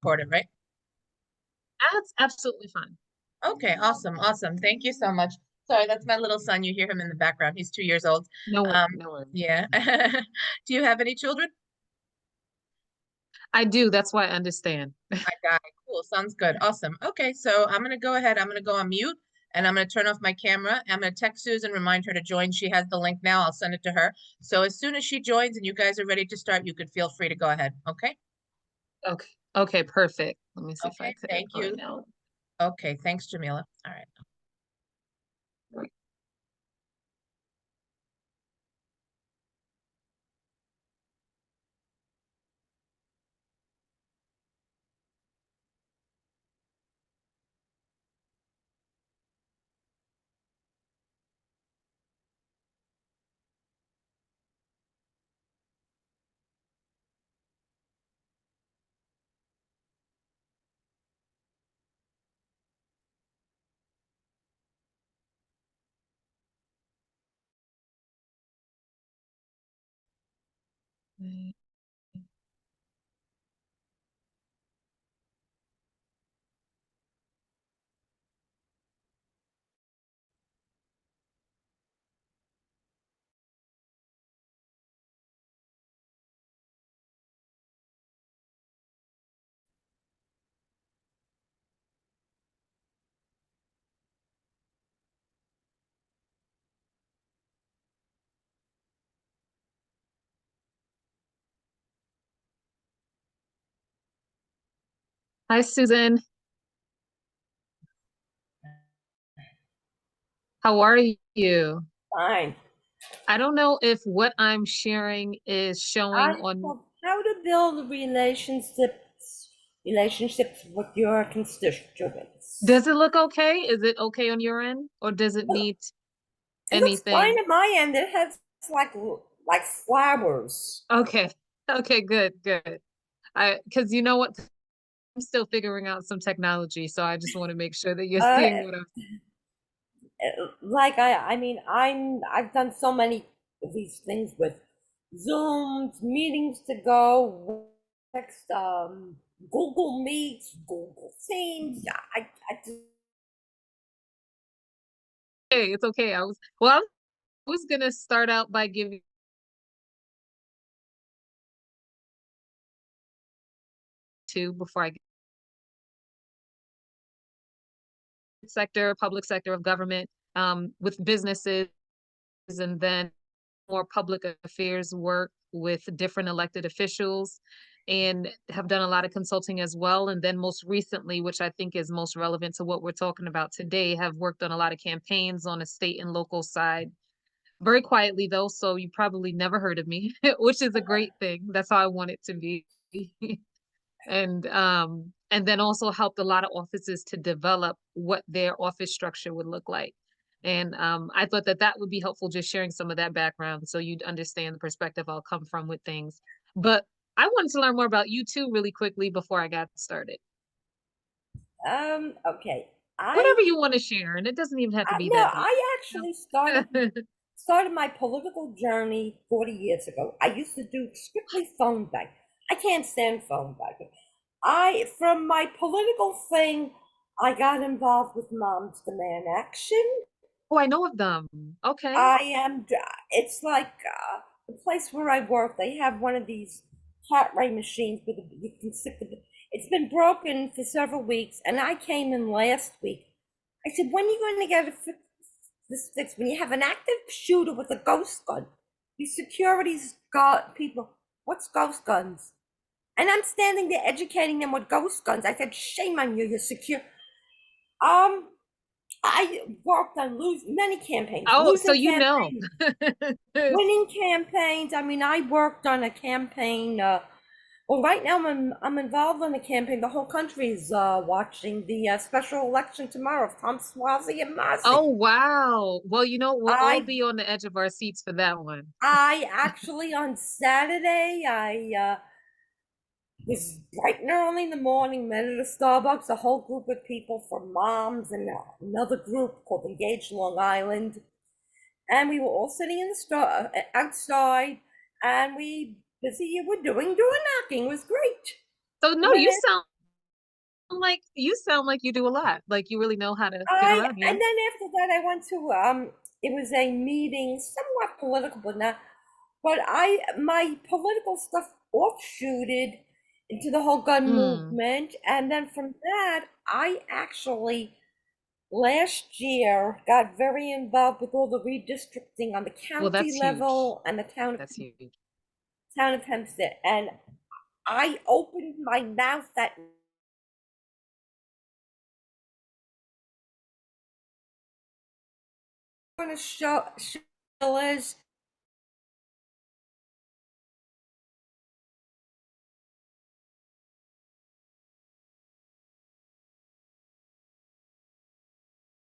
record it, right? That's absolutely fine. Okay, awesome, awesome. Thank you so much. Sorry, that's my little son. You hear him in the background. He's 2 years old. Um, No worries. yeah. Do you have any children? I do. That's why I understand. I got it. Cool. Sounds good. Awesome. Okay, so I'm gonna go ahead. I'm gonna go on mute and I'm gonna turn off my camera. I'm gonna text Susan, remind her to join. She has the link now. I'll send it to her. So as soon as she joins and you guys are ready to start, you could feel free to go ahead. Okay? Okay. Okay, perfect. Let me see if I Okay, could thank find you. out. Okay, thanks, Jamila. All right. Hi, Susan. How are you? Fine. I don't know if what I'm sharing is showing I on. have how to build relationships with your constituents. Does it look okay? Is it okay on your end, or does it Well, need it looks fine anything? at my end. It has like flowers. Okay. Okay, good, good. Because you know what? I'm still figuring out some technology, so I just want to make sure that you're Uh, seeing what I'm. I've done so many of these things with Zooms, meetings to go, text, Google Meets, Google Teams. I just, Hey, it's okay. I was gonna start out by giving two before I get sector, public sector of government, with businesses, and then more public affairs work with different elected officials, and have done a lot of consulting as well. And then most recently, which I think is most relevant to what we're talking about today, have worked on a lot of campaigns on a state and local side. Very quietly though, so you probably never heard of me, which is a great thing. That's how I want it to be. And then also helped a lot of offices to develop what their office structure would look like. And I thought that that would be helpful, just sharing some of that background so you'd understand the perspective I'll come from with things. But I wanted to learn more about you too really quickly before I got started. okay. Whatever you want to share, and it doesn't even have to be No, that deep. I actually started my political journey 40 years ago. I used to do strictly phone bank. I can't stand phone bank. From my political thing, I got involved with Moms Demand Action. Oh, I know of them. Okay. I am, it's like the place where I work, they have one of these hot ray machines with you can stick it's been broken for several weeks, and I came in last week. I said, when are you going to get this fixed? When you have an active shooter with a ghost gun, these security's got people, what's ghost guns? And I'm standing there educating them with ghost guns. I said, shame on you, you're secure. Um, I worked on many campaigns, Oh, so losing you know. campaigns, winning campaigns. I mean, I worked on a campaign. Well, right now I'm involved in a campaign. The whole country's watching the special election tomorrow of Tom Swazi and Oh, Masi. wow. Well, you know, we'll all I be on the edge of our seats for that one. I actually on Saturday I was bright and early in the morning, met at a Starbucks, a whole group of people from moms and another group called Engaged Long Island, and we were all sitting in the store outside, and we busy we're doing door knocking. It was great. So no, Went you in. sound like you sound like you do a lot. Like you really know how to get around, yeah? And then after that I went to it was a meeting, somewhat political, but not. But my political stuff offshooted into the whole gun Mm. movement, and then from that I actually last year got very involved with all the redistricting on the Well, county that's huge. level and the That's huge. town of Hempstead, and I opened my mouth that going to show is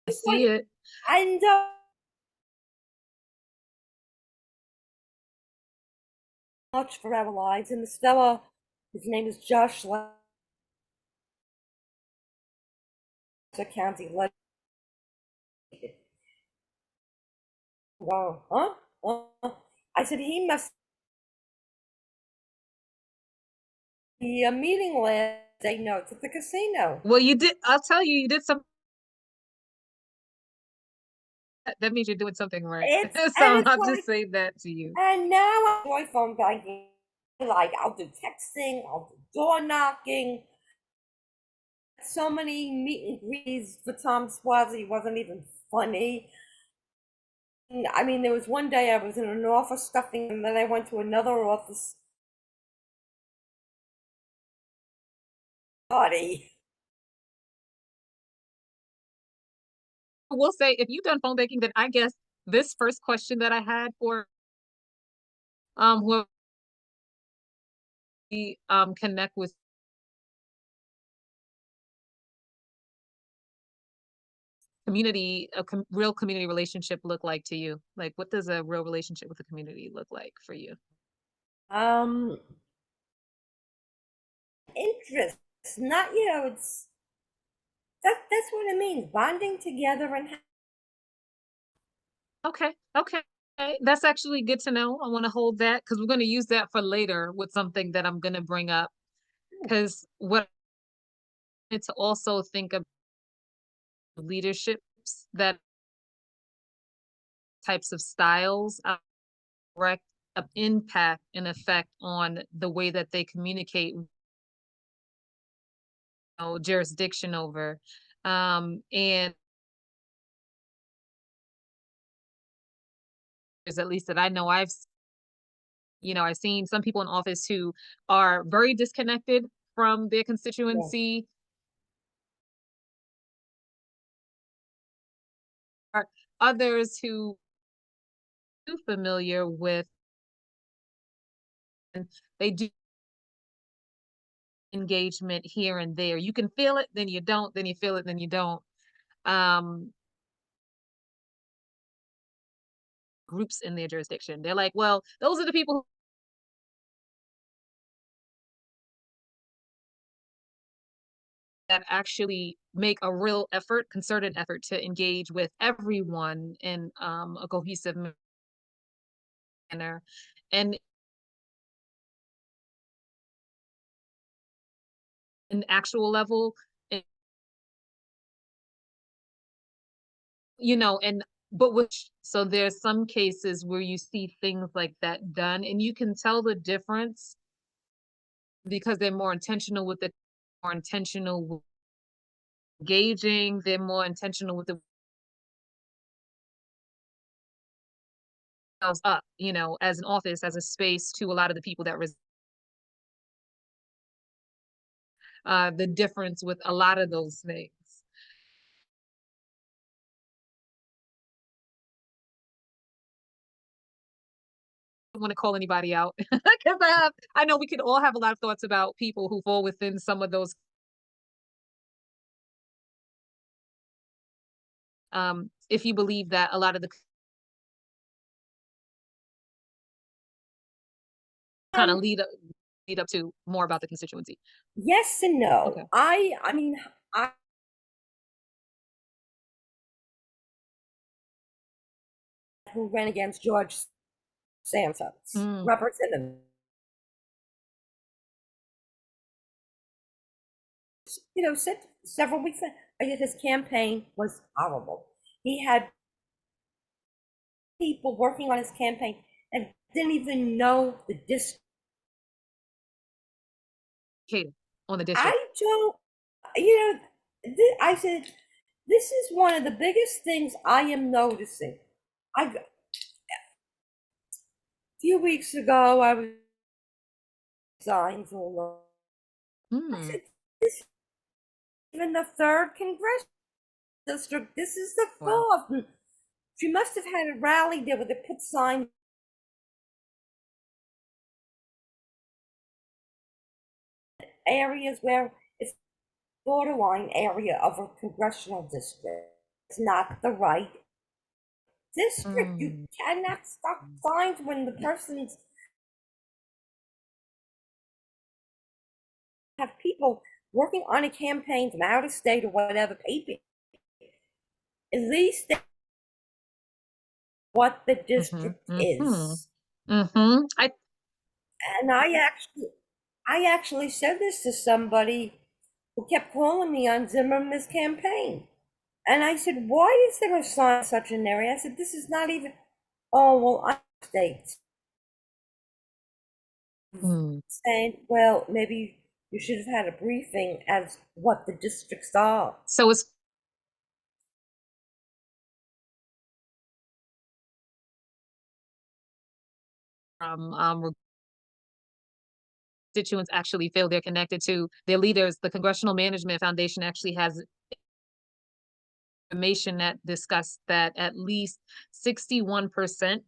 I it's see like, it. and much for our lives, and this fella, his name is Josh Lanza, County legislator. Wow, huh? I said he must be a meeting last day. No, it's at the casino. Well, you did. I'll tell you, you did something. That means you're doing something right. So It's I'll like, just say that to you. and now I enjoy phone banking. Like I'll do texting, I'll do door knocking. So many meet and greets for Tom Swazi. He wasn't even funny. I mean, there was one day I was in an office stuffing, and then I went to another office party. I will say, if you've done phone banking, then I guess this first question that I had for who we connect with community, real community relationship look like to you? Like, what does a real relationship with the community look like for you? Um, Interest, not it's that's what it means, bonding together and Okay, okay. That's actually good to know. I want to hold that because we're going to use that for later with something that I'm going to bring up. Because what I need to also think of leaderships, that types of styles, direct impact and effect on the way that they communicate, jurisdiction over. And there's at least that I know I've seen some people in office who are very disconnected from their yeah. constituency, or others who are familiar with, and they do engagement here and there. You can feel it, then you don't, then you feel it, then you don't. Um, Groups in their jurisdiction. They're like, well, those are the people that actually make a real effort, concerted effort to engage with everyone in a cohesive manner. And an actual level, and, and but which so there's some cases where you see things like that done, and you can tell the difference because they're more intentional with it, more intentional with engaging, they're more intentional with the up, as an office, as a space to a lot of the people that the difference with a lot of those things. I don't want to call anybody out because I know we could all have a lot of thoughts about people who fall within some of those. If you believe that a lot of the kind of Um, lead up to more about the constituency. yes and no. Okay. I mean, I who ran against George Santos, Mm. Representative said several weeks ago, his campaign was horrible. He had people working on his campaign and didn't even know the district. Kate, on the district. I don't, you know, I said, this is one of the biggest things I am noticing. A few weeks ago, I was signs all over. I Hmm. said, this is even the third congressional district. This is the Wow. fourth. And she must have had a rally there where they put signs areas where it's borderline area of a congressional district. It's not the right district. You Mm. cannot stop signs when the person's have people working on a campaign from out of state or whatever, paper. At least what the Mm-hmm. district Mm-hmm. is. Mm-hmm. And I actually said this to somebody who kept calling me on Zimmerman's campaign. And I said, why is there a sign such an area? I said, this is not even, oh, well, I state Mm. saying, well, maybe you should have had a briefing as what the districts are. So it's constituents actually feel they're connected to their leaders. The Congressional Management Foundation actually has information that discussed that at least 61%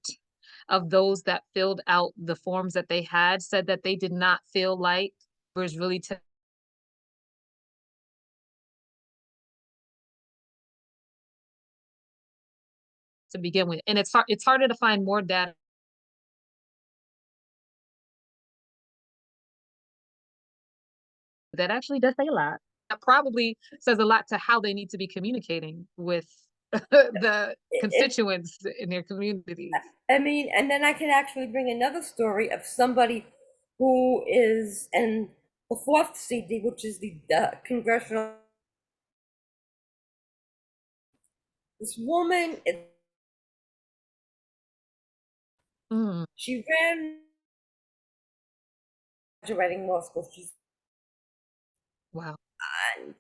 of those that filled out the forms that they had said that they did not feel like was really to begin with. And it's harder to find more data that actually does say a lot. That probably says a lot to how they need to be communicating with the It, constituents in their communities. I mean, and then I can actually bring another story of somebody who is in the fourth CD, which is the congressional. This woman, Mm, she ran graduating law school. She's wow. and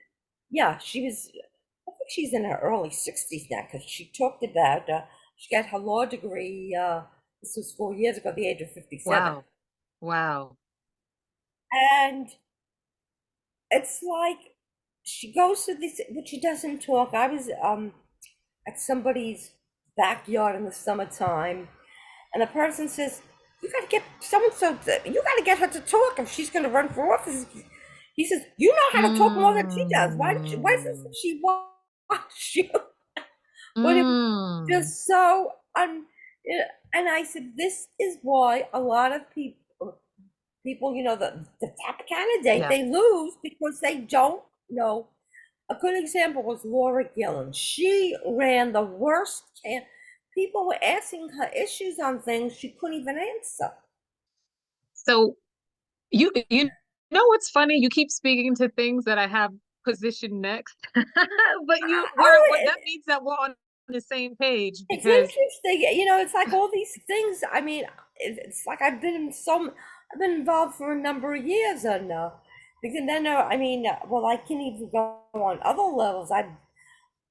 yeah, she was. I think she's in her early 60s now because she talked about she got her law degree. This was 4 years ago, at the age of 57, Wow. Wow. and it's like she goes to this, but she doesn't talk. I was at somebody's backyard in the summertime, and the person says, "You got to get so and so. You got to get her to talk if she's going to run for office." He says, "You know how to talk more than she does. Why doesn't Mm, she watch you?" But it was mm, just so and I said, "This is why a lot of people, the top candidate, yeah. they lose because they don't know." A good example was Laura Gillen. She ran the worst people were asking her issues on things she couldn't even answer. So you know what's funny? You keep speaking to things that I have positioned next, but we're Oh, that means that we're on the same page it's because interesting. It's like all these things. I mean, it's like I've been involved for a number of years, and because then I mean, well, I can even go on other levels. I've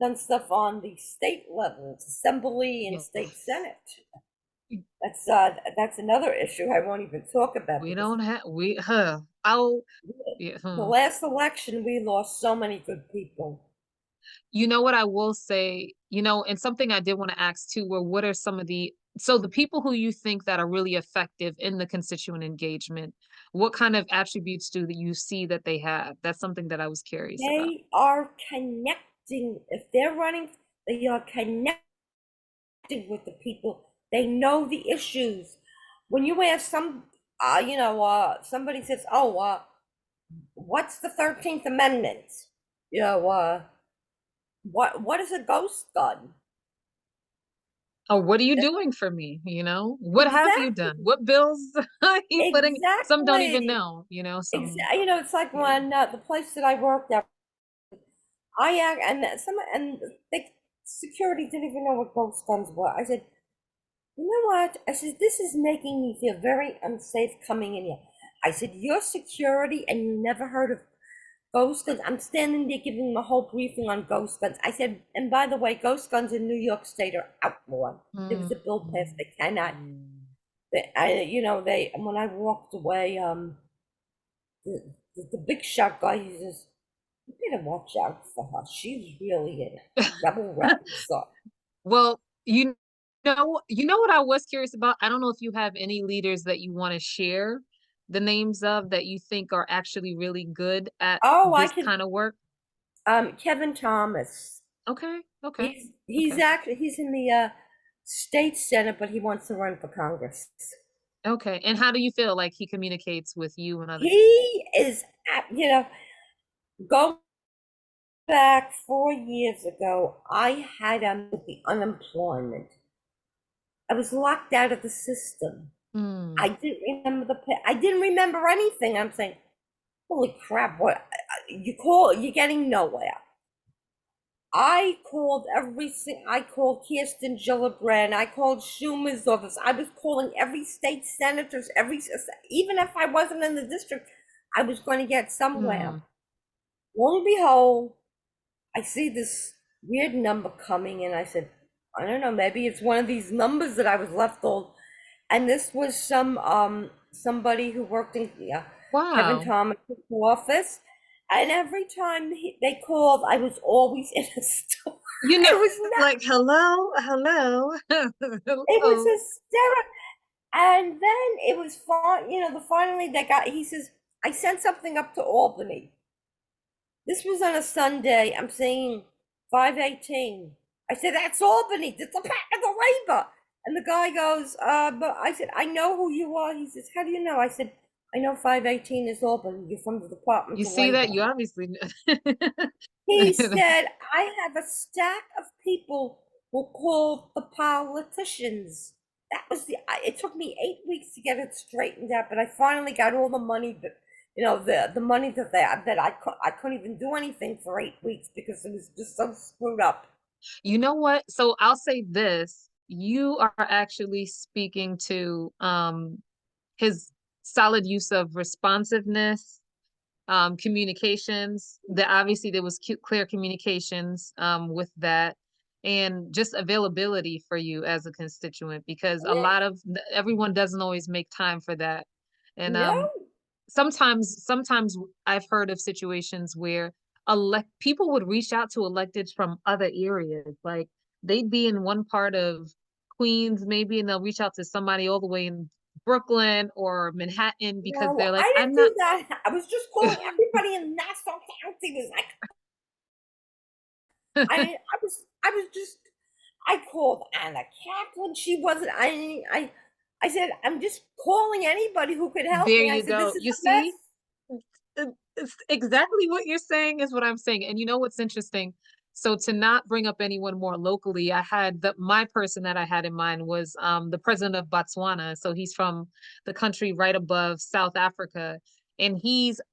done stuff on the state levels, assembly and state yes, senate. That's another issue I won't even talk about we because don't have we huh. I'll yeah, the last election we lost so many good people. You know what I will say, and something I did want to ask too, were what are some of the people who you think that are really effective in the constituent engagement, what kind of attributes do that you see that they have? That's something that I was curious about. They are connecting. If they're running, they are connecting with the people. They know the issues. When you ask somebody says, "Oh, what's the 13th Amendment?" What is a ghost gun? Or what are you doing for me? What have you Exactly, done? What bills are you putting? Some don't even exactly. know, some. It's like Yeah. when the place that I worked at, and the security didn't even know what ghost guns were. I said, you know what? I said, this is making me feel very unsafe coming in here. I said, you're security and you never heard of ghost guns. I'm standing there giving them a whole briefing on ghost guns. I said, and by the way, ghost guns in New York State are outlawed. There was a bill passed. They cannot. Mm. When I walked away, the big shot guy, he says, you better watch out for her. She's really a rebel rebel. So, Well, what I was curious about? I don't know if you have any leaders that you want to share the names of that you think are actually really good at oh, I this could, kind of work. Kevin Thomas. Okay, okay, He's okay, actually he's in the state senate, but he wants to run for Congress. okay. And how do you feel like he communicates with you and other? He is, go back 4 years ago. I had with the unemployment. I was locked out of the system. I Hmm. didn't remember I didn't remember anything. I'm saying, holy crap! What you're getting nowhere. I called Kirsten Gillibrand. I called Schumer's office. I was calling every state senators, even if I wasn't in the district, I was going to get somewhere. Hmm. Lo and behold, I see this weird number coming, and I said, I don't know, maybe it's one of these numbers that I was left old. And this was somebody who worked in Kevin Wow. Thomas' office. And every time they called, I was always in a store. You It know, was not. like hello, hello, It was hello. hysterical. And then it was fun. Finally they got. He says, I sent something up to Albany. This was on a Sunday. I'm saying 5:18. I said, that's Albany. That's the Department of Labor. And the guy goes, but I said, I know who you are. He says, how do you know? I said, I know 5:18 is Albany. You're from the Department You of see that? Labor. You obviously He said, I have a stack of people who call the politicians. That was it took me 8 weeks to get it straightened out, but I finally got all the money the money that I couldn't even do anything for 8 weeks because it was just so screwed up. You know what? So I'll say this. You are actually speaking to his solid use of responsiveness, communications. That obviously there was clear communications with that, and just availability for you as a constituent because a Yeah, lot of everyone doesn't always make time for that. And no, sometimes I've heard of situations where elect people would reach out to electeds from other areas. Like they'd be in one part of Queens, maybe, and they'll reach out to somebody all the way in Brooklyn or Manhattan because no, they're like, I I'm didn't not. do that. I was just calling everybody in Nassau County. Was like, I called Anna Kaplan. She wasn't. I said, I'm just calling anybody who could help There me. I you said, go. this is You a mess. see, it's exactly what you're saying is what I'm saying. And you know what's interesting? So to not bring up anyone more locally, I had my person that I had in mind was the president of Botswana. So he's from the country right above South Africa. And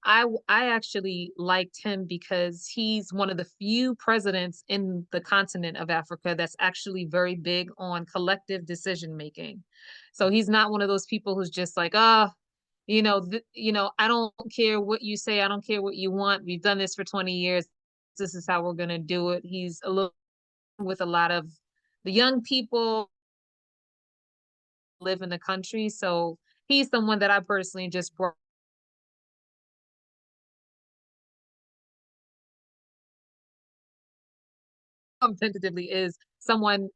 I actually liked him because he's one of the few presidents in the continent of Africa that's actually very big on collective decision making. So he's not one of those people who's just like, oh, I don't care what you say. I don't care what you want. We've done this for 20 years. This is how we're going to do it. He's a little with a lot of the young people live in the country. So he's someone that I personally just brought tentatively is someone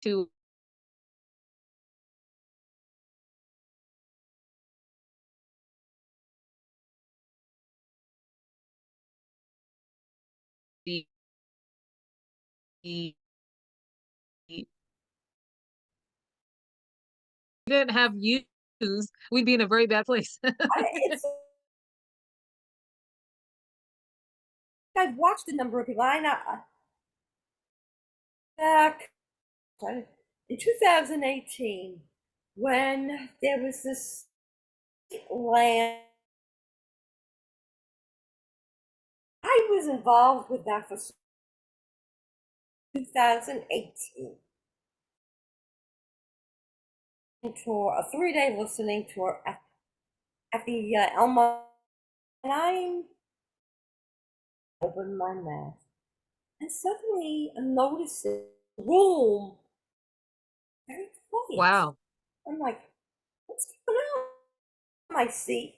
to the didn't have you, we'd be in a very bad place. It's I've watched a number of people. I know back in 2018 when there was this land. I was involved with that for 2018 tour, a 3-day listening tour at the Elmo, and I opened my mouth, and suddenly I'm noticing the room very quiet. Wow. I'm like, what's going on? My seat.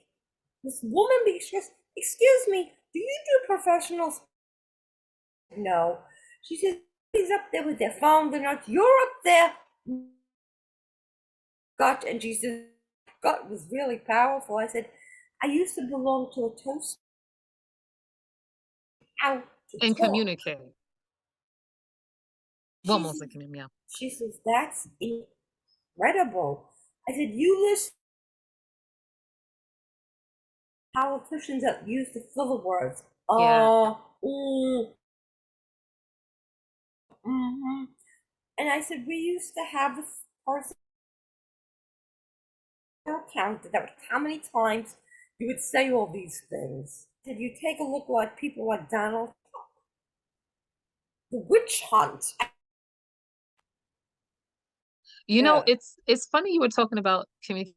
This woman says, excuse me, do you do professional? No. She says, he's up there with their phone, they're not, you're up there. Gut, and she said, gut was really powerful. I said, I used to belong to a toast out to And talk. communicate. Well, She mostly says, communicate, yeah. she says, that's incredible. I said, you listen to politicians that use the filler words. Yeah. Mm, mm-hmm. And I said, we used to have this person counted that how many times you would say all these things. Did you take a look like people like Donald, the witch hunt? You know, Yeah. it's funny you were talking about community.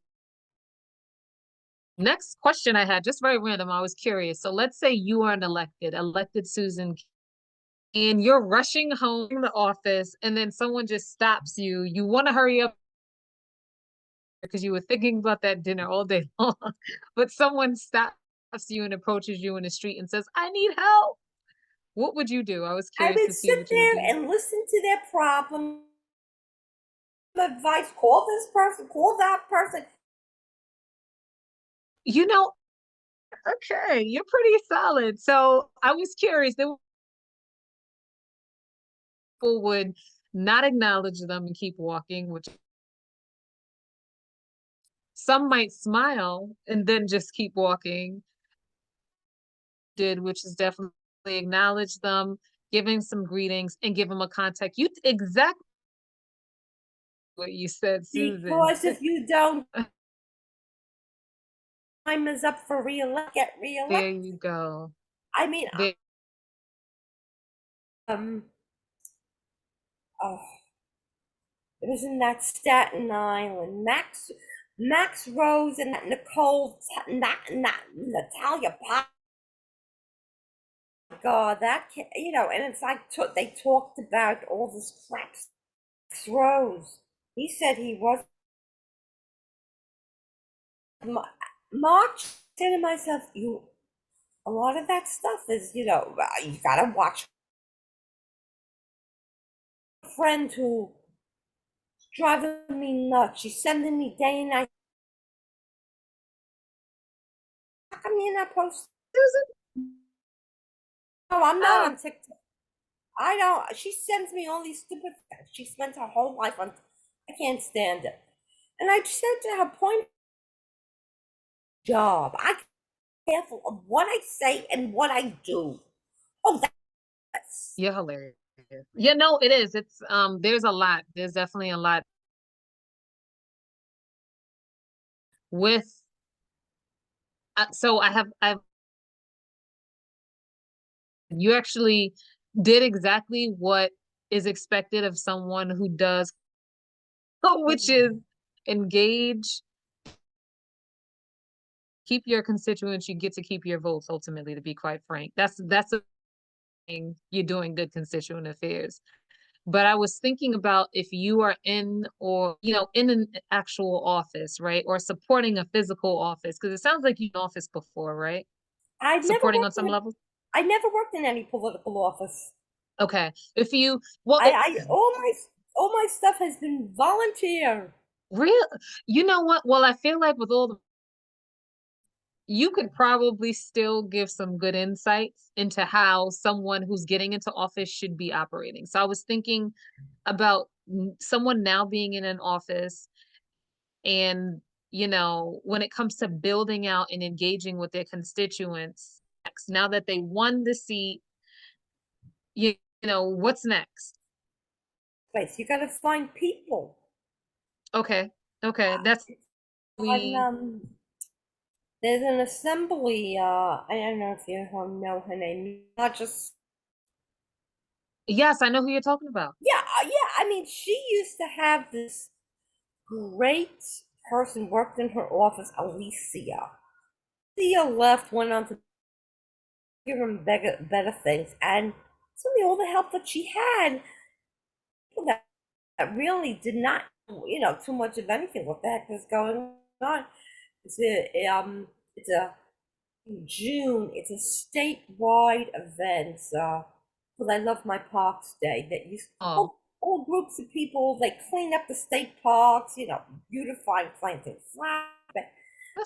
Next question I had, just very random, I was curious. So let's say you are an elected Susan, and you're rushing home from the office, and then someone just stops you. You want to hurry up because you were thinking about that dinner all day long, but someone stops you and approaches you in the street and says, I need help. What would you do? I was I curious would to see sit what you would there do. and listen to their problem, advice, call this person, call that person. You know, okay, you're pretty solid. So I was curious. There people would not acknowledge them and keep walking, which some might smile and then just keep walking, which is definitely acknowledge them, giving some greetings and give them a contact. You exactly what you said, Susan. Because if you don't, time is up for get There reelected. you go. I mean, There, um, oh, it was in that Staten Island. Max Rose and that Natalia Pop. God, that and it's like they talked about all this crap. Max Rose. He said he was March. Said to myself, a lot of that stuff is, you gotta watch. A friend who driving me nuts. She's sending me day and night. How come you're not posting? Susan. No, I'm not Oh, on TikTok. I don't. She sends me all these stupid. She spent her whole life on. I can't stand it. And I said to her, point job. I careful of what I say and what I do. Oh, that's you're hilarious. Yeah, no, it is. It's there's a lot. There's definitely a lot with so I've you actually did exactly what is expected of someone who does, which is engage, keep your constituents, you get to keep your votes ultimately, to be quite frank. That's a thing, you're doing good constituent affairs. But I was thinking about if you are in or in an actual office, right? Or supporting a physical office, because it sounds like you've been in office before, right? I never Supporting on worked some level. I never worked in any political office. Okay. If you well I all my stuff has been volunteer. real you know what? Well, I feel like with all the you could probably still give some good insights into how someone who's getting into office should be operating. So I was thinking about someone now being in an office And, when it comes to building out and engaging with their constituents, now that they won the seat, what's next? Place. You got to find people. Okay. Okay. That's And we there's an assembly. I don't know if you know her name. Not just Yes, I know who you're talking about. yeah, yeah. I mean, she used to have this great person worked in her office, Alicia. Alicia left, went on to give him better things, and certainly all the help that she had, people that really did not, too much of anything. What the heck was going on? It's a in June. It's a statewide event. Because I love my parks day. That you Oh, all groups of people. They clean up the state parks. Beautify, planting flowers, that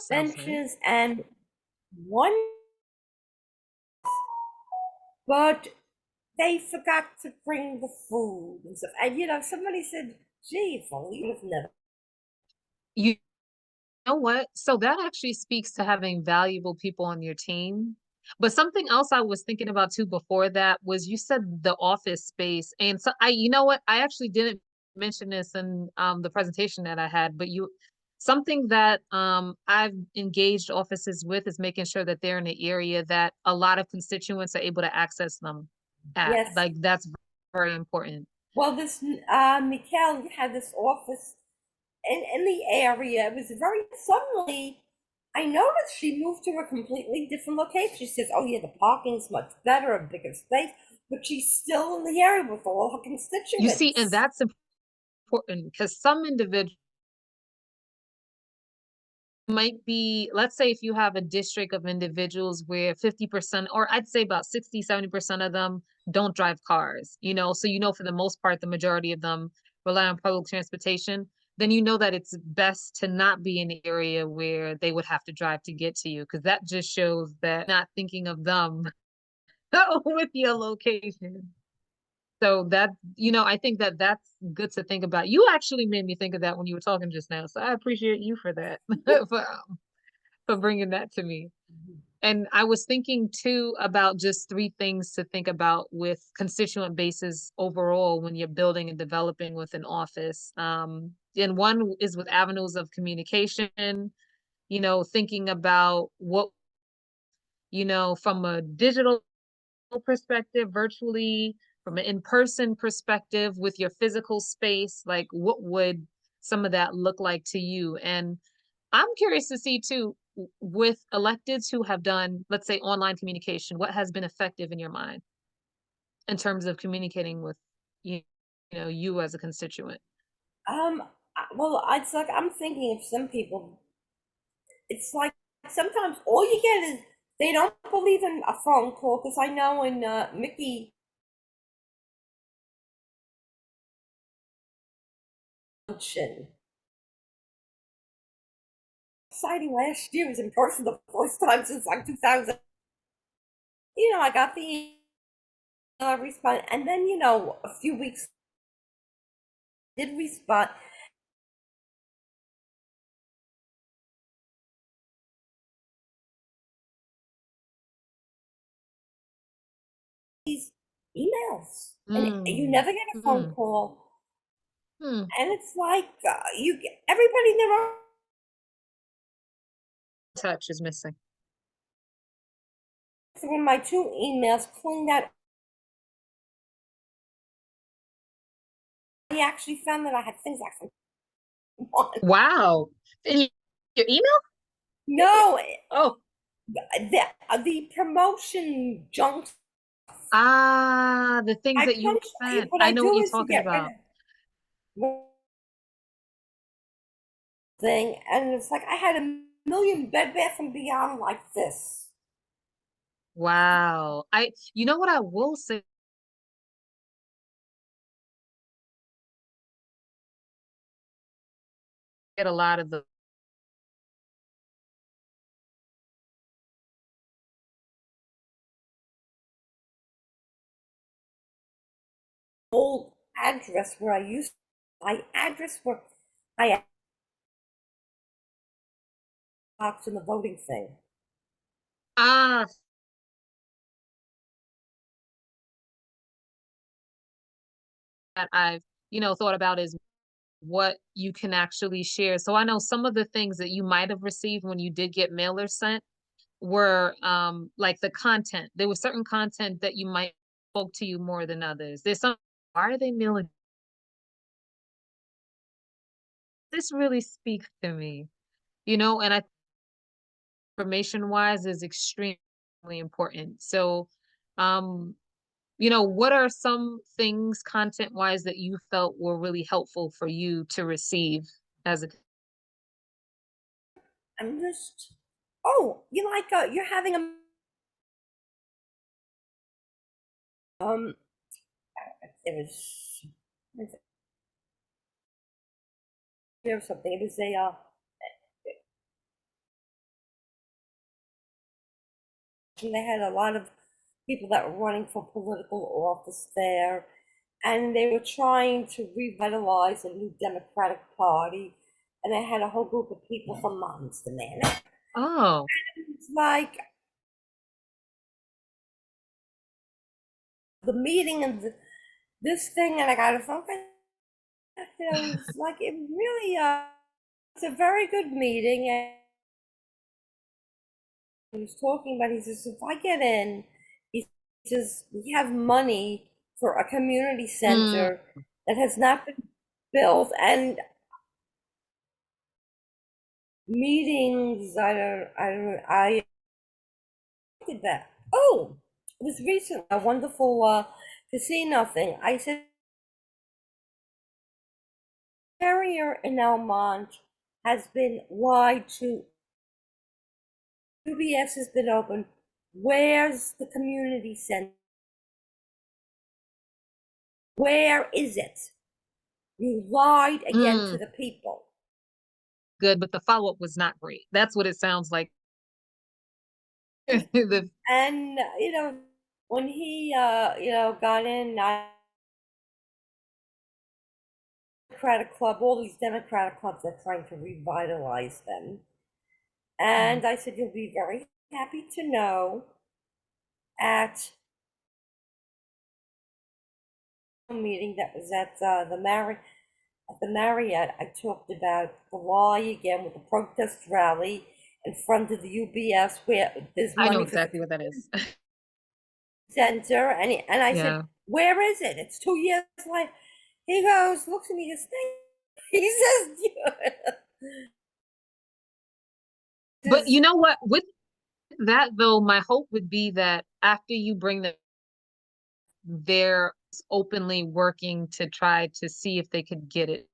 sounds nice. benches, and one. But they forgot to bring the food and stuff. And somebody said, "Gee, if only you'd have never." You know what? So that actually speaks to having valuable people on your team. But something else I was thinking about too before that was you said the office space. And so you know what? I actually didn't mention this in the presentation that I had, but something that I've engaged offices with is making sure that they're in an area that a lot of constituents are able to access them at. Yes. Like that's very important. Well, this Mikhail had this office in the area. It was very suddenly. I noticed she moved to a completely different location. She says, "Oh yeah, the parking's much better, a bigger space," but she's still in the area with all her You see, and constituents. that's important because some individuals might be, let's say if you have a district of individuals where 50%, or I'd say about 60, 70% of them don't drive cars, so for the most part, the majority of them rely on public transportation, then you know that it's best to not be in the area where they would have to drive to get to you, because that just shows that not thinking of them with your location. So I think that that's good to think about. You actually made me think of that when you were talking just now. So I appreciate you for that, for bringing that to me. And I was thinking too about just three things to think about with constituent bases overall when you're building and developing with an office. And one is with avenues of communication, thinking about what, from a digital perspective, virtually, from an in-person perspective, with your physical space, like what would some of that look like to you? And I'm curious to see too, with electeds who have done, let's say, online communication, what has been effective in your mind in terms of communicating with you, you as a constituent? Well, it's like I'm thinking of some people. It's like sometimes all you get is they don't believe in a phone call because I know in Mickey function. Exciting last year was in person the first time since like 2000. I got the email, I responded, and then a few weeks did respond. These emails, and you Mm, never get a phone mm, call, mm. and it's like you get everybody in their own. Touch is missing. Through my two emails, cleaned out. I actually found that I had things I forgot. Wow. In your email? No, Oh, the promotion junk. the things I that you punch. sent. What I I know what do you're is to talking get rid about. of thing, and it's like I had a million Bed Bath and Beyond like this. Wow. You know what I will say? Get a lot of the Old address where I used my address where I box in the voting thing. Ah, that I've, thought about is what you can actually share. So I know some of the things that you might have received when you did get mailers sent were like the content. There was certain content that you might spoke to you more than others. There's some, why are they mailing? This really speaks to me, and I information wise is extremely important. So um what are some things content wise that you felt were really helpful for you to receive as a I'm just, oh, you're having um, it was, or something. It was they had a lot of people that were running for political office there, and they were trying to revitalize a new Democratic Party, and they had a whole group of people from Monster Man. oh It's like the meeting and this thing, and I got a phone call. It's like it really, it's a very good meeting, and he was talking about. He says, if I get in, he says we have money for a community mm, center that has not been built, and meetings. I did that. Oh, it was recent. A wonderful casino thing. I said, carrier in Elmont has been lied to. UBS has been open. Where's the community center? Where is it? You lied again to mm, the people. good, but the follow-up was not great. That's what it sounds like. the And when he got in, Democratic Club, all these Democratic clubs are trying to revitalize them. mm, And I said, you'll be very happy to know at a meeting that was at the Marriott, I talked about the lie again with the protest rally in front of the UBS where there's I know money for the exactly what that is. center, and I said, Yeah. where is it? It's 2 years later. He goes, looks at me, he goes, he says, But says, you know what? With that though, my hope would be that after you bring them, they're openly working to try to see if they could get it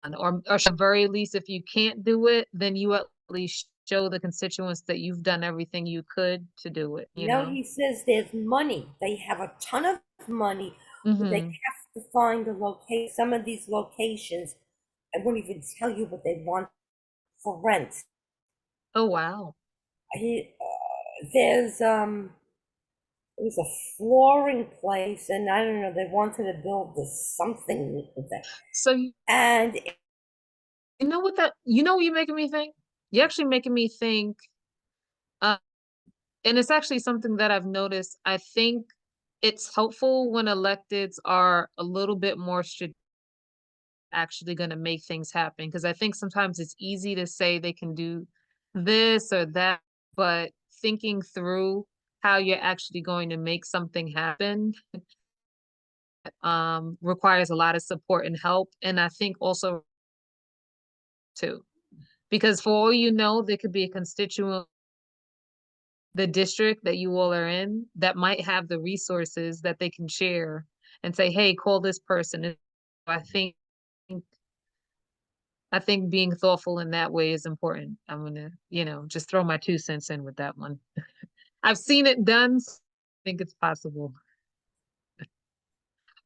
done. Or at the very least, if you can't do it, then you at least show the constituents that you've done everything you could to do it, you no, know? he says there's money. They have a ton of money, but they Hmm. have to find a locate. Some of these locations, I won't even tell you what they want for rent. Oh, wow. He, there's it was a flooring place, and I don't know. They wanted to build this something with that, So you and know what you're making me think? You're actually making me think, uh, and it's actually something that I've noticed. I think it's helpful when electeds are a little bit more actually going to make things happen. Because I think sometimes it's easy to say they can do this or that, but thinking through how you're actually going to make something happen requires a lot of support and help. And I think also too, because for all you know, there could be a constituent, the district that you all are in, that might have the resources that they can share and say, hey, call this person. And I think being thoughtful in that way is important. I'm gonna, just throw my 2 cents in with that one. I've seen it done, so I think it's possible.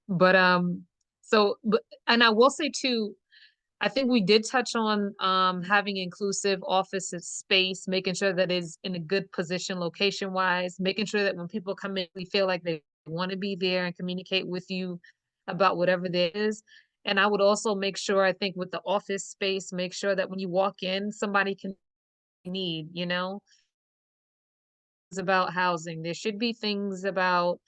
But and I will say too, I think we did touch on having inclusive office space, making sure that it's in a good position location wise, making sure that when people come in, we feel like they want to be there and communicate with you about whatever there is. And I would also make sure, I think with the office space, make sure that when you walk in, somebody can need, it's about housing. There should be things about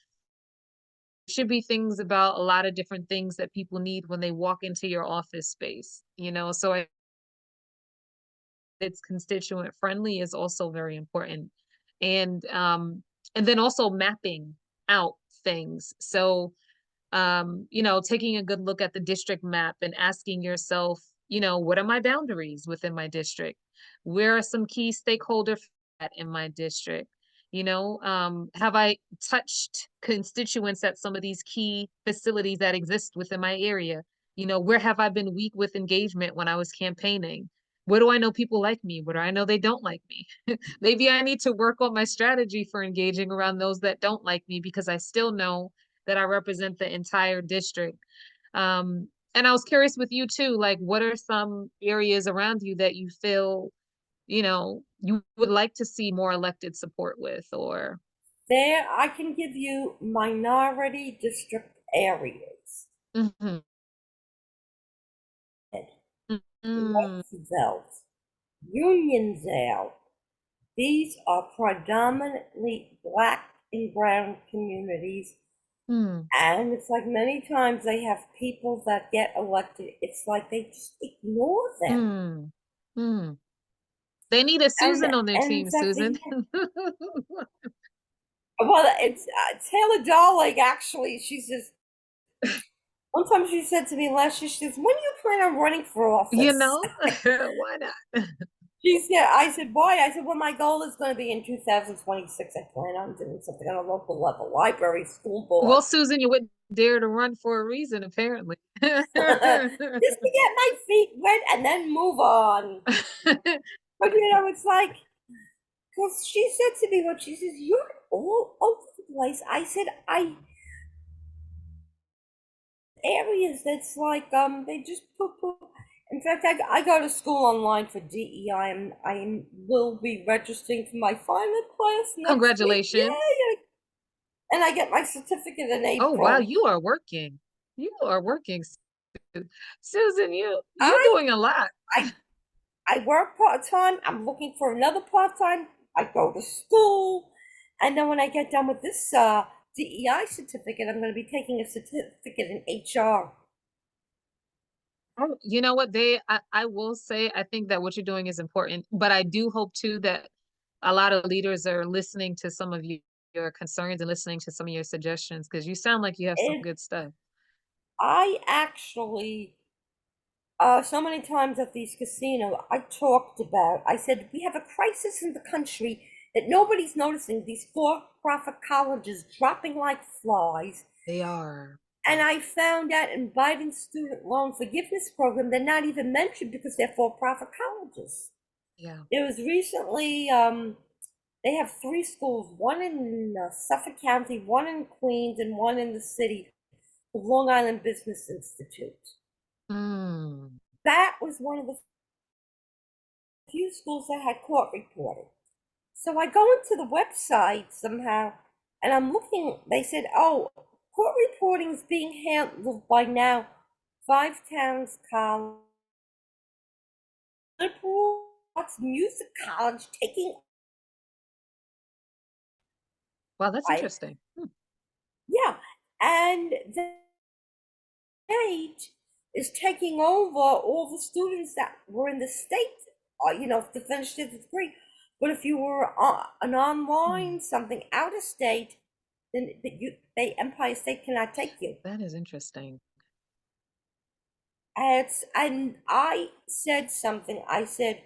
a lot of different things that people need when they walk into your office space, so it's constituent friendly is also very important. And then also mapping out things. So taking a good look at the district map and asking yourself, what are my boundaries within my district? Where are some key stakeholders in my district? Have I touched constituents at some of these key facilities that exist within my area? Where have I been weak with engagement when I was campaigning? Where do I know people like me? Where do I know they don't like me? Maybe I need to work on my strategy for engaging around those that don't like me because I still know that I represent the entire district. And I was curious with you too, like what are some areas around you that you feel, you would like to see more elected support with or There, I can give you minority district areas. Mhm. Mm, Roosevelt, Unionville. These are predominantly black and brown communities. mm, And it's like many times they have people that get elected, it's like they just ignore them. mm, mm. They need a And Susan on their and team, in fact, Susan. well, it's Taylor Darling. Actually, she says one time she said to me last year, she says, "When do you plan on running for office?" Why not? She said, "I said why?" I said, "Well, my goal is going to be in 2026. I plan on doing something on a local level, library, school board, Well, Susan, you wouldn't dare to run for a reason, apparently. just to get my feet wet and then move on." But it's like, because she said to me, what she says, "You're all over the place." I said, "I areas that's like they just put. In fact, I go to school online for DEI. I will be registering for my final class next week. Congratulations. Yay! And I get my certificate in Oh, wow, April. you are working. You are working, Susan, you're I doing a lot. I I work part-time. I'm looking for another part-time. I go to school. And then when I get done with this DEI certificate, I'm going to be taking a certificate in HR. Oh, you know what I will say, I think that what you're doing is important, but I do hope too that a lot of leaders are listening to some of your concerns and listening to some of your suggestions because you sound like you have some It, good stuff. I actually, so many times at these casinos, I talked about, I said, we have a crisis in the country that nobody's noticing. These for-profit colleges dropping like flies. They are. And I found out in Biden's student loan forgiveness program, they're not even mentioned because they're for-profit colleges. Yeah. There was recently, they have three schools, one in Suffolk County, one in Queens, and one in the city, the Long Island Business Institute. Mm. That was one of the few schools that had court reporting. So I go into the website somehow, and I'm looking. They said, "Oh, court reporting is being handled by now Five Towns College, Liberal Arts Music College, taking." Wow, that's I interesting. Yeah, and the state is taking over all the students that were in the state, to finish their degree. But if you were an Hmm. online something out of state, then Empire State cannot take you. That is interesting. And I said something. I said,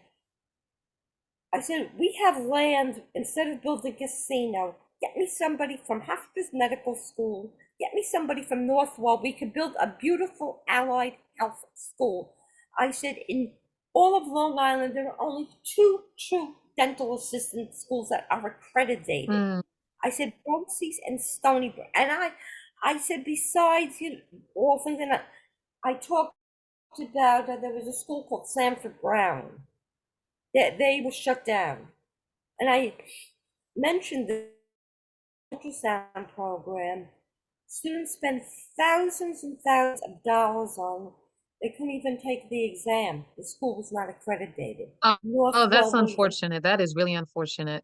we have land, instead of building a casino, get me somebody from Hospice Medical School, get me somebody from Northwell. We could build a beautiful allied health school. I said, in all of Long Island, there are only two true dental assistant schools that are accredited. Mm. I said, Bronx's and Stony Brook. And I said, besides, all things, and I talked about, there was a school called Sanford Brown. They were shut down. And I mentioned the ultrasound program, Students spend thousands and thousands of dollars on, they couldn't even take the exam. The school was not accredited. Oh, oh, that's Northwell won't even. unfortunate. That is really unfortunate.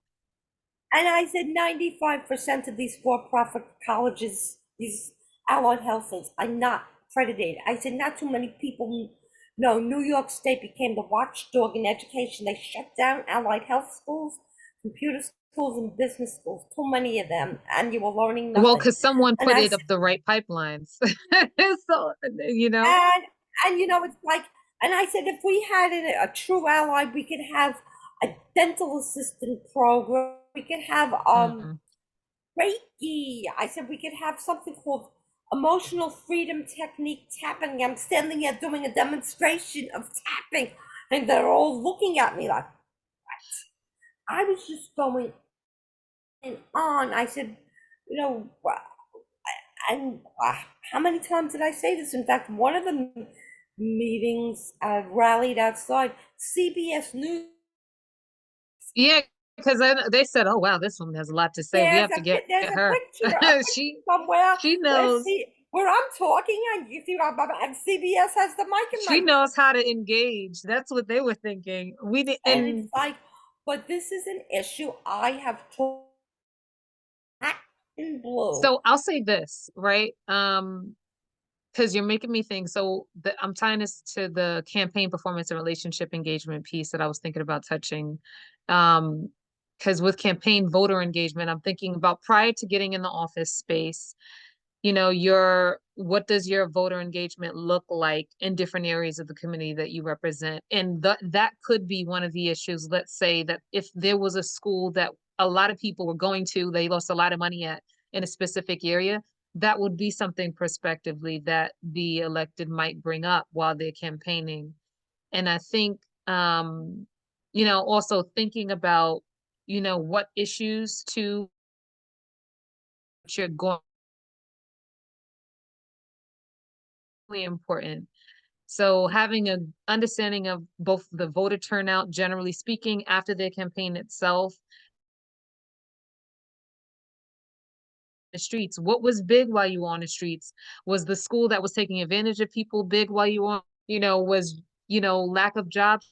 And I said 95% of these for-profit colleges, these allied health things, are not accredited. I said not too many people know New York State became the watchdog in education. They shut down allied health schools, computer schools, and business schools. Too many of them, and you were learning Well, nothing. because someone And put I it said, up the right pipelines. So, you know, and it's like, and I said if we had a true ally, we could have a dental assistant program. We could have mhm. Reiki. I said we could have something called emotional freedom technique tapping. I'm standing there doing a demonstration of tapping, and they're all looking at me like, I was just going and on. I said, you know, and how many times did I say this? In fact, one of the meetings rallied outside CBS News. Yeah, because they said, "Oh wow, this one has a lot to say. We There's have a to get there's a her." picture, a She picture somewhere she where knows where I'm talking and you see and CBS has the mic in she my, knows how to engage. That's what they were thinking. We did, and it's and like, but this is an issue I have told in blue. so I'll say this, right? Because you're making me think. So I'm tying this to the campaign performance and relationship engagement piece that I was thinking about touching. Because with campaign voter engagement, I'm thinking about prior to getting in the office space, your what does your voter engagement look like in different areas of the community that you represent? And that could be one of the issues. Let's say that if there was a school that a lot of people were going to, they lost a lot of money at in a specific area, that would be something prospectively that the elected might bring up while they're campaigning. And I think, also thinking about, what issues to you're going really important. So having a understanding of both the voter turnout, generally speaking, after the campaign itself, the streets. What was big while you were on the streets? Was the school that was taking advantage of people big while you were on, was, lack of jobs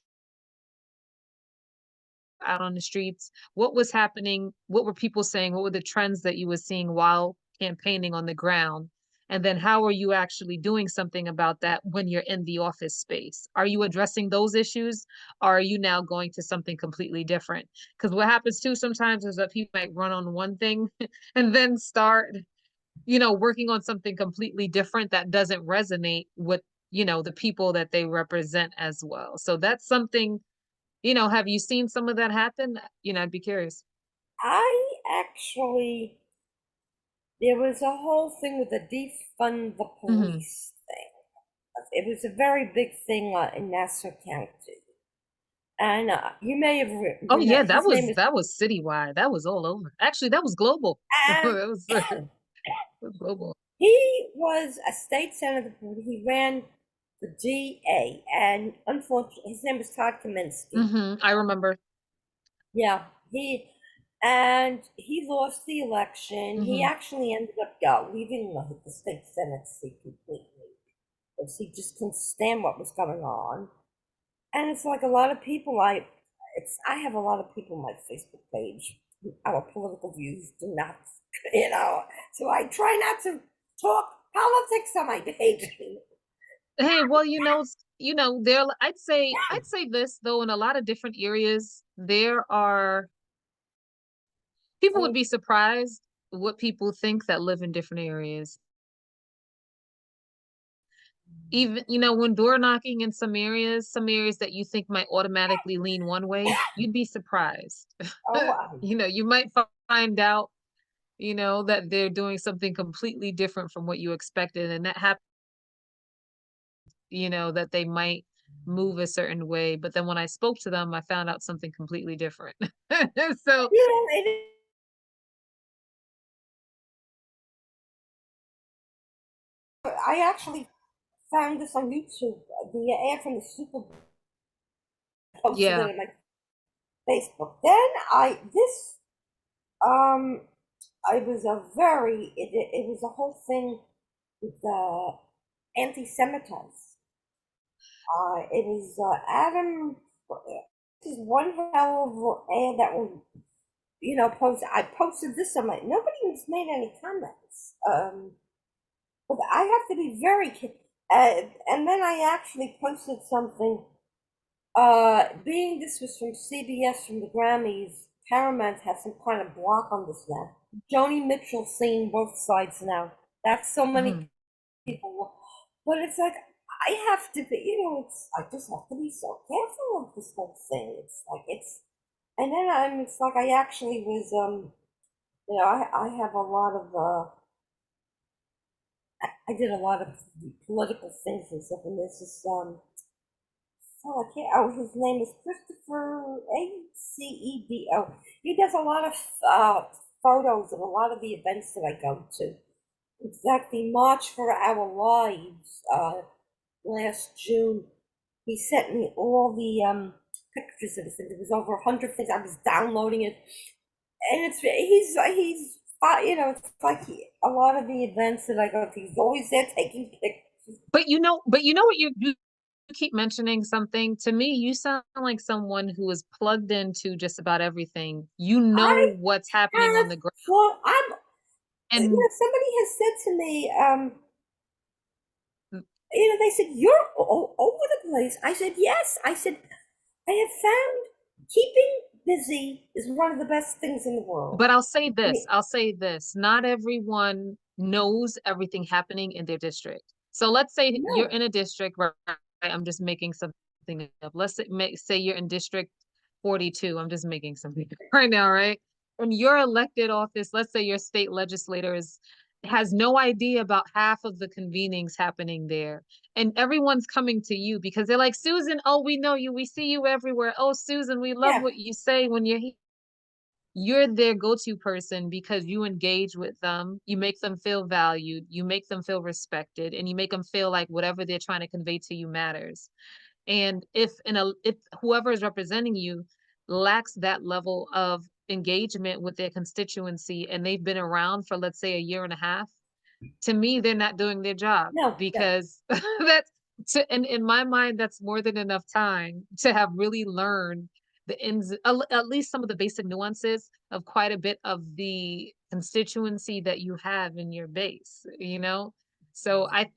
out on the streets? What was happening? What were people saying? What were the trends that you were seeing while campaigning on the ground? And then how are you actually doing something about that when you're in the office space? Are you addressing those issues? Or are you now going to something completely different? Because what happens too sometimes is that people might run on one thing and then start, working on something completely different that doesn't resonate with, the people that they represent as well. So that's something, have you seen some of that happen? I'd be curious. I actually, there was a whole thing with the defund the Hmm. police thing. It was a very big thing in Nassau County. And you may have, Oh yeah, that his name was is, that was citywide. That was all over. Actually, that was global. and That was global. he was a state senator. He ran the DA, and unfortunately, his name was Todd Kaminsky. I remember. Yeah, and he lost the election. He Hmm. actually ended up leaving the state senate seat completely because he just couldn't stand what was going on. And it's like a lot of people. I have a lot of people on my Facebook page. Our political views do not, So I try not to talk politics on my page. Hey, well, there. I'd say this though. In a lot of different areas, there are people would be surprised what people think that live in different areas. Even, when door knocking in some areas that you think might automatically lean one way, you'd be surprised. Oh, You might find out, that they're doing something completely different from what you expected. And that happens, that they might move a certain way. But then when I spoke to them, I found out something completely different. So, it, I actually found this on YouTube. The ad from the Super Bowl, posted it yeah. on my Facebook. Then I this um it was a very, it was a whole thing with the anti-Semitism. It was Adam. This is one hell of an ad that was, post. I posted this on my. Nobody has made any comments. But I have to be very. And then I actually posted something. Being this was from CBS from the Grammys, Paramount has some kind of block on this now. Joni Mitchell singing both sides now. That's so many Mhm. people. But it's like I have to be, it's I just have to be so careful of this whole thing. It's like and then it's like I actually was, I have a lot of, I did a lot of political things and stuff, and there's this, oh, I can't, oh, his name is Christopher Acebo. He does a lot of photos of a lot of the events that I go to. In fact, the March for Our Lives, last June, he sent me all the pictures of it. There was over 100 things. I was downloading it, and it's like a lot of the events that I go to. He's always there taking pictures. But you know what you keep mentioning something to me. You sound like someone who is plugged into just about everything. You I know what's happening have, on the ground. well, And somebody has said to me, mm, they said you're all over the place. I said yes. I said I have found keeping busy is one of the best things in the world. but I'll say I this, mean, I'll say this. Not everyone knows everything happening in their district. So let's say you're no, in a district, right? I'm just making something up. Let's say you're in District 42. I'm just making something up right now, right? And your elected office, let's say your state legislator has no idea about half of the convenings happening there. And everyone's coming to you because they're like, Susan, oh, we know you. We see you everywhere. Oh, Susan, we love yeah, what you say when you're here. You're their go-to person because you engage with them, you make them feel valued, you make them feel respected, and you make them feel like whatever they're trying to convey to you matters. And if whoever is representing you lacks that level of engagement with their constituency and they've been around for, let's say, a year and a half, to me, they're not doing their job no, no. because that's in my mind, that's more than enough time to have really learned the at least some of the basic nuances of quite a bit of the constituency that you have in your base, you know? So I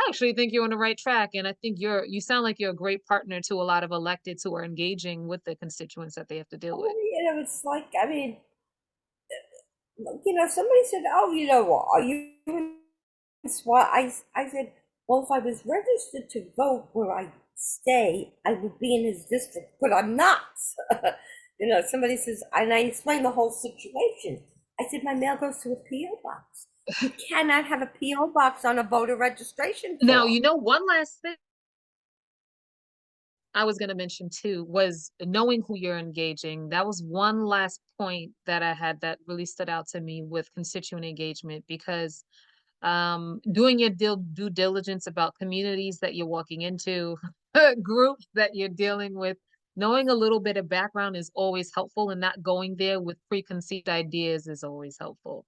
actually think you're on the right track, and I think you sound like you're a great partner to a lot of electeds who are engaging with the constituents that they have to deal with. It's like, I mean, somebody said, "Oh, are you in SWAT?" I said, "Well, if I was registered to vote where I stay, I would be in his district, but I'm not." Somebody says, and I explained the whole situation. I said, "My mail goes to a PO box. You cannot have a PO box on a voter registration Now, form." one last thing I was going to mention too was knowing who you're engaging. That was one last point that I had that really stood out to me with constituent engagement because doing your due diligence about communities that you're walking into, groups that you're dealing with, knowing a little bit of background is always helpful, and not going there with preconceived ideas is always helpful.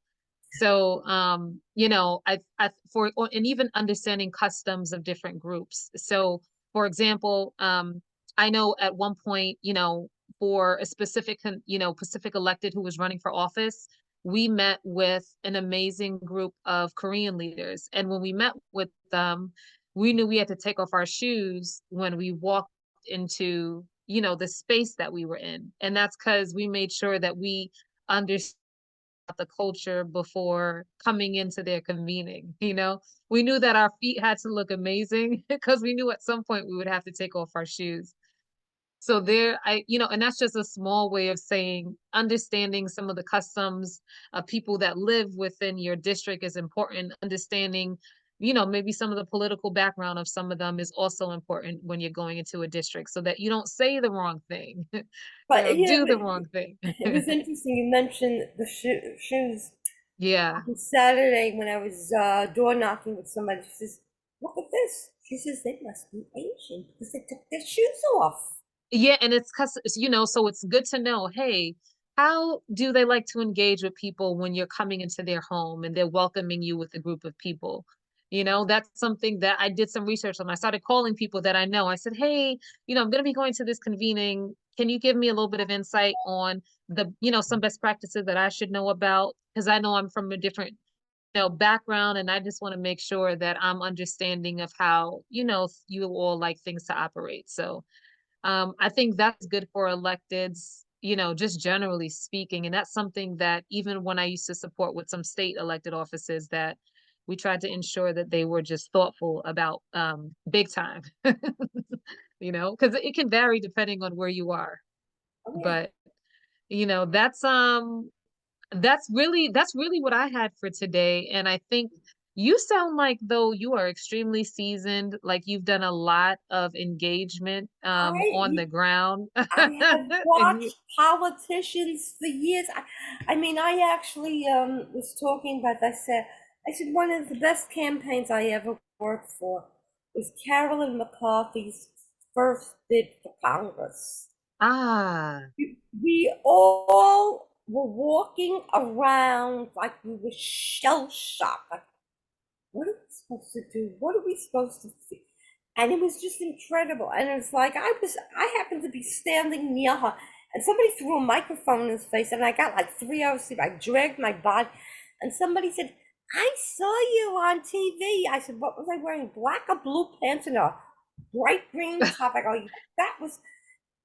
So, and even understanding customs of different groups. So, for example, I know at one point, for a specific, Pacific elected who was running for office, we met with an amazing group of Korean leaders. And when we met with them, we knew we had to take off our shoes when we walked into, the space that we were in. And that's because we made sure that we understood the culture before coming into their convening. We knew that our feet had to look amazing because we knew at some point we would have to take off our shoes. So and that's just a small way of saying understanding some of the customs of people that live within your district is important. Understanding, maybe some of the political background of some of them is also important when you're going into a district so that you don't say the wrong thing, But do the wrong thing. it was interesting. You mentioned the shoes. Yeah. On Saturday, when I was door knocking with somebody, she says, "Look at this." She says, "They must be Asian because they took their shoes off." Yeah, and it's so it's good to know, hey, how do they like to engage with people when you're coming into their home and they're welcoming you with a group of people? You know, that's something that I did some research on. I started calling people that I know. I said, hey, I'm going to be going to this convening. Can you give me a little bit of insight on some best practices that I should know about? Because I know I'm from a different, background, and I just want to make sure that I'm understanding of how, you all like things to operate. So I think that's good for electeds, just generally speaking. And that's something that even when I used to support with some state elected offices, that we tried to ensure that they were just thoughtful about big time, because it can vary depending on where you are. Oh yeah. But, you know, that's really what I had for today. And I think you sound like though you are extremely seasoned, like you've done a lot of engagement on I the ground. I have And you watched politicians for years. I mean, I actually was talking about. I said one of the best campaigns I ever worked for was Carolyn McCarthy's first bid for Congress. ah, We all were walking around like we were shell shocked. Like, what are we supposed to do? What are we supposed to see? And it was just incredible. And it was like I happened to be standing near her, and somebody threw a microphone in his face, and I got like 3 hours sleep. I dragged my body, and somebody said, "I saw you on TV." I said, "What was I wearing? Black or blue pants and a bright green top?" I go, "That was,"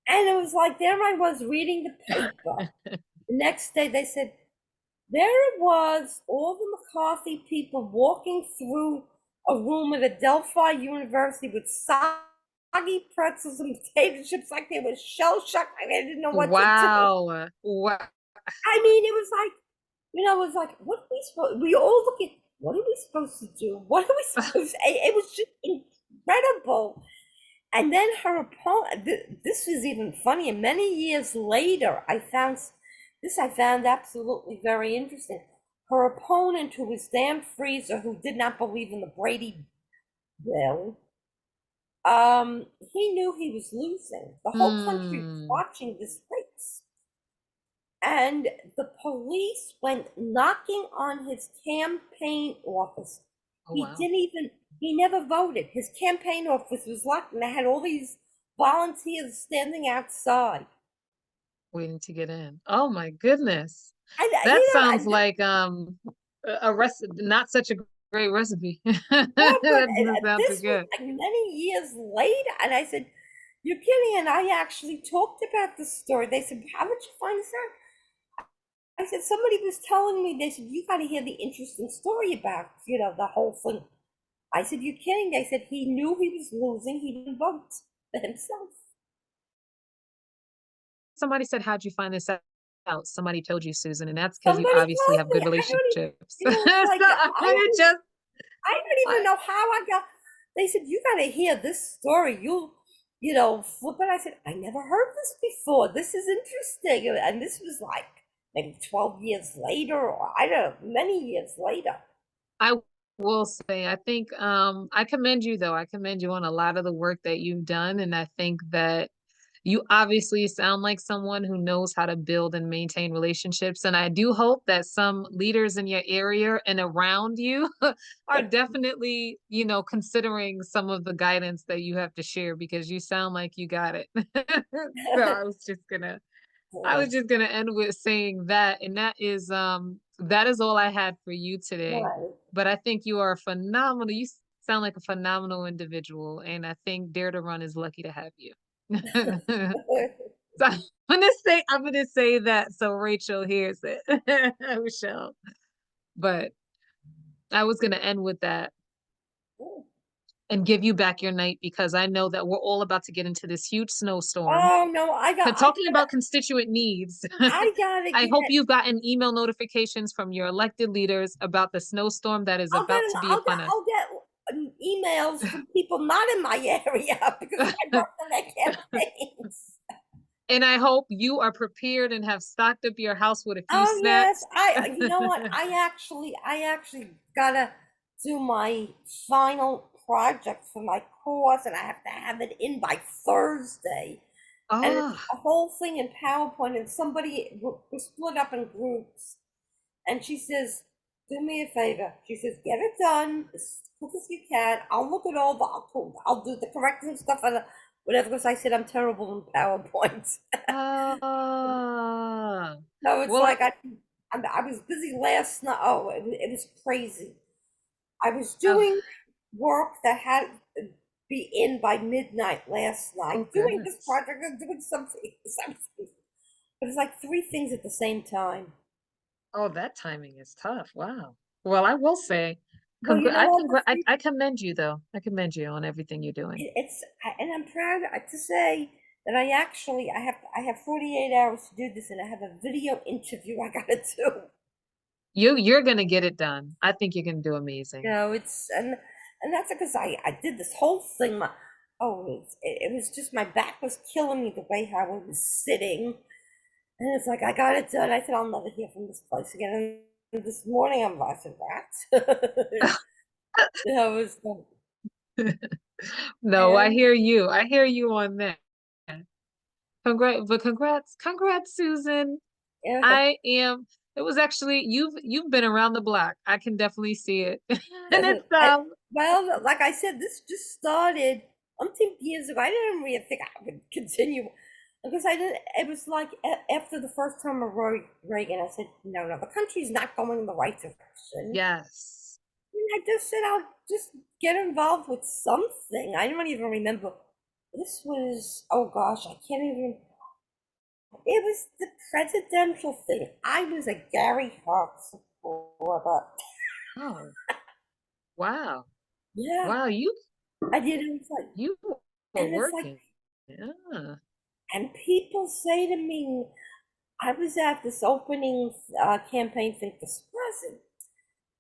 and it was like there I was reading the paper. The next day they said, there it was, all the McCarthy people walking through a room at Adelphi University with soggy pretzels and potato chips, like they were shell shocked, like they didn't know what to do. wow. Wow. I mean, it was like, it was like, what are we supposed? We all look at, what are we supposed to do? What are we supposed? It was just incredible. And then her opponent, this was even funnier. Many years later, I found absolutely very interesting. Her opponent, who was Dan Freezer, who did not believe in the Brady bill, he knew he was losing. The whole country was Hmm. watching this race. And the police went knocking on his campaign office. Oh, He wow. didn't even, he never voted. His campaign office was locked, and they had all these volunteers standing outside. Waiting to get in. Oh my goodness. And, That sounds and like a recipe, not such a great recipe. yeah, but That doesn't sound too this was good. like many years later. And I said, "You're kidding." And I actually talked about the story. They said, "How did you find this out?" I said, "Somebody was telling me." They said, "You got to hear the interesting story about, the whole thing." I said, "You're kidding." They said, "He knew he was losing. He didn't vote for himself." Somebody said, "How'd you find this out?" Somebody told you, Susan, and that's because you Somebody obviously told have me. good relationships. It was like, It just, I don't even I- know how I got. They said, "You got to hear this story. Flip it." I said, "I never heard this before. This is interesting." And this was like maybe 12 years later, or I don't know, many years later. I will say, I think I commend you though. I commend you on a lot of the work that you've done. And I think that you obviously sound like someone who knows how to build and maintain relationships. And I do hope that some leaders in your area and around you are definitely, considering some of the guidance that you have to share because you sound like you got it. So I was just gonna end with saying that, and that is all I had for you today. Right. But I think you are phenomenal. You sound like a phenomenal individual, and I think Dare to Run is lucky to have you. So I'm gonna say that so Rachel hears it. Michelle. But I was gonna end with that and give you back your night because I know that we're all about to get into this huge snowstorm. Oh no, And talking about constituent needs, I gotta I hope get. you've gotten email notifications from your elected leaders about the snowstorm that is about to be upon us. I'll get emails from people not in my area because I worked on their campaigns. And I hope you are prepared and have stocked up your house with a few Oh yes, snacks. you know what? I actually gotta do my final project for my course, and I have to have it in by Thursday. and it's Oh, a whole thing in PowerPoint, and we're split up in groups, and she says, "Do me a favor." She says, "Get it done as quick as you can. I'll look it over. I'll do the correcting stuff and whatever." Because I said I'm terrible in PowerPoint. ah, So it's well, like I was busy last night. Oh, it was crazy. I was doing work that had to be in by midnight last oh night, doing this goodness. project and doing something. But it's like three things at the same time. Oh, that timing is tough. Wow. Well, I will say, Well, you know what? I commend you though. I commend you on everything you're doing. And I'm proud to say that I have 48 hours to do this, and I have a video interview I gotta do. You're gonna get it done. I think you're gonna do You amazing. know, and that's because I did this whole thing. It was just my back was killing me the way how I was sitting, and it's like I got it done. I said I'll never hear from this place again. And this morning I said that. You know, it was No, I and hear you. I hear you on that. Congrats, Susan. yeah. I am. It was actually you've been around the block. I can definitely see it. And it's I, well, like I said, this just started umpteen years ago. I didn't really think I would continue because I didn't. It was like after the first time of Reagan, I said, no, no, the country's not going in the right direction. yes. And I just said, I'll just get involved with something. I don't even remember. This was, oh gosh, I can't even. It was the presidential thing. I was a Gary Hart supporter. Oh, wow. Yeah, Wow, I did. It was like, you were and it's like, working. Yeah. and people say to me, I was at this opening campaign thing for president,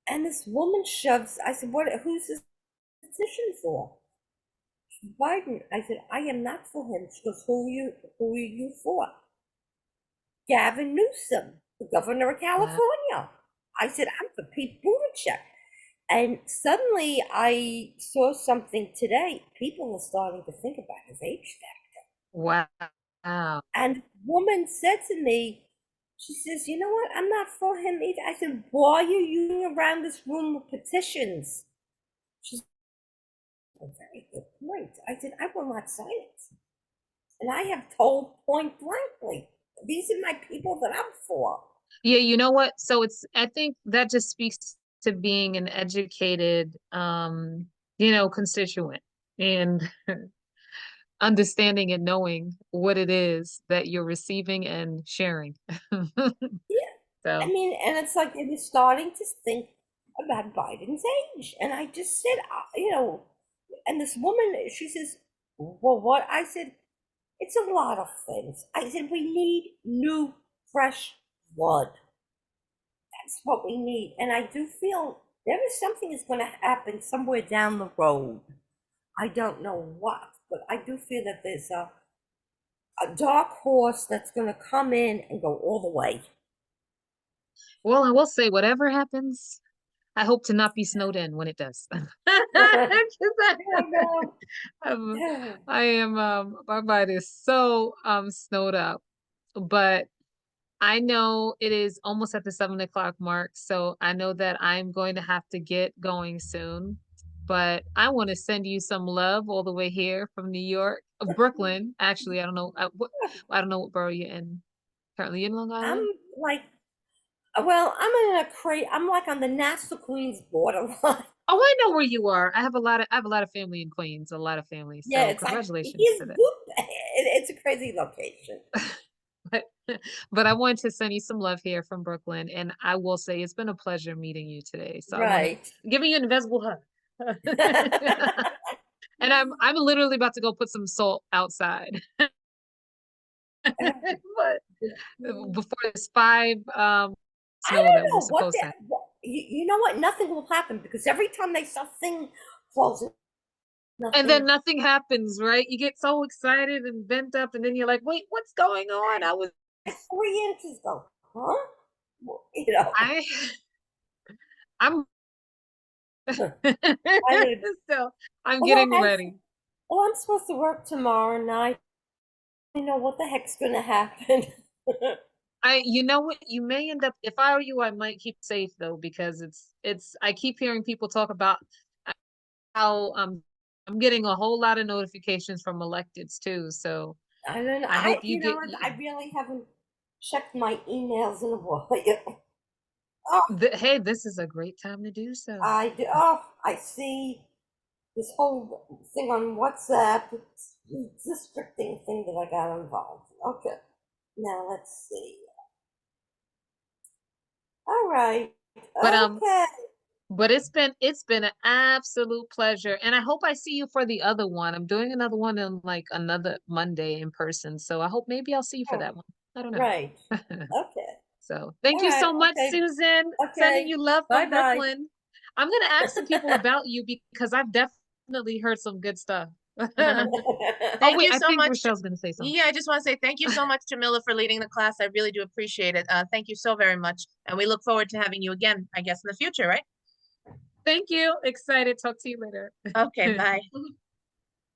and this woman shoves. I said, "What? Who's this petition for?" Biden. I said, "I am not for him." She goes, "Who are you? Who are you for?" Gavin Newsom, the governor of Wow. California. I said, "I'm for Pete Buttigieg." And suddenly, I saw something today. People are starting to think about his age factor. Wow. Wow. And the woman said to me, she says, "You know what? I'm not for him either." I said, "Why are you using around this room with petitions?" She's a very good point. I said, "I will not sign it." And I have told point blankly, these are my people that I'm for. Yeah, you know what? So I think that just speaks to being an educated constituent and understanding and knowing what it is that you're receiving and sharing. Yeah. I So, mean, and it's like they were starting to think about Biden's age. And I just said, and this woman, she says, "Well, what?" I said, "It's a lot of things." I said, "We need new, fresh blood. That's what we need." And I do feel there is something that's going to happen somewhere down the road. I don't know what, but I do feel that there's a dark horse that's going to come in and go all the way. well, I will say, whatever happens, I hope to not be snowed in when it does. 'Cause Yeah, no. I'm- Yeah. I am, my mind is so snowed up, but I know it is almost at the 7 o'clock mark, so I know that I'm going to have to get going soon. But I want to send you some love all the way here from New York, Brooklyn. Actually, I don't know what borough you're in. Currently in Long I'm Island. like, well, I'm like on the Nassau Queens borderline. Oh, I know where you are. I have a lot of family in Queens, a lot of family. Yeah, So it's like congratulations he's to that. boop. It's a crazy location. But but I wanted to send you some love here from Brooklyn, and I will say it's been a pleasure meeting you today. So I want to Right. give you an invisible hug. And I'm literally about to go put some salt outside. But before this five I snow that don't we're know what supposed to have. you know what? Nothing will happen because every time they start thing closing, And nothing. then nothing happens, right? You get so excited and bent up, and then you're like, wait, what's going on? 3 inches go, huh? You know, I I'm I would. so I'm Well, getting ready. well, I'm supposed to work tomorrow night. know what the heck's gonna happen. You know what, you may end up, if I were you, I might keep safe though, because I keep hearing people talk about how I'm getting a whole lot of notifications from electeds too. So I don't know. I hope you You know get, what? I really haven't checked my emails in a while. Oh, hey, this is a great time to do so. I do. Oh, I see this whole thing on WhatsApp. It's restricting thing that I got involved. Okay. Now let's see. All right. But Okay. but it's been an absolute pleasure. And I hope I see you for the other one. I'm doing another one on like another Monday in person. So I hope maybe I'll see you for Oh, that one. I don't know. right. Okay. So thank All you right. so much, Okay. Susan. Sending Okay. you love Bye from bye. Brooklyn. I'm gonna ask some people about you because I've definitely heard some good stuff. Oh Thank wait, you I so think much. Rochelle's gonna say something. Yeah, I just want to say thank you so much, Jamila, for leading the class. I really do appreciate it. Thank you so very much. And we look forward to having you again, I guess, in the future, right? Thank you. Excited. Talk to you later. Okay, bye.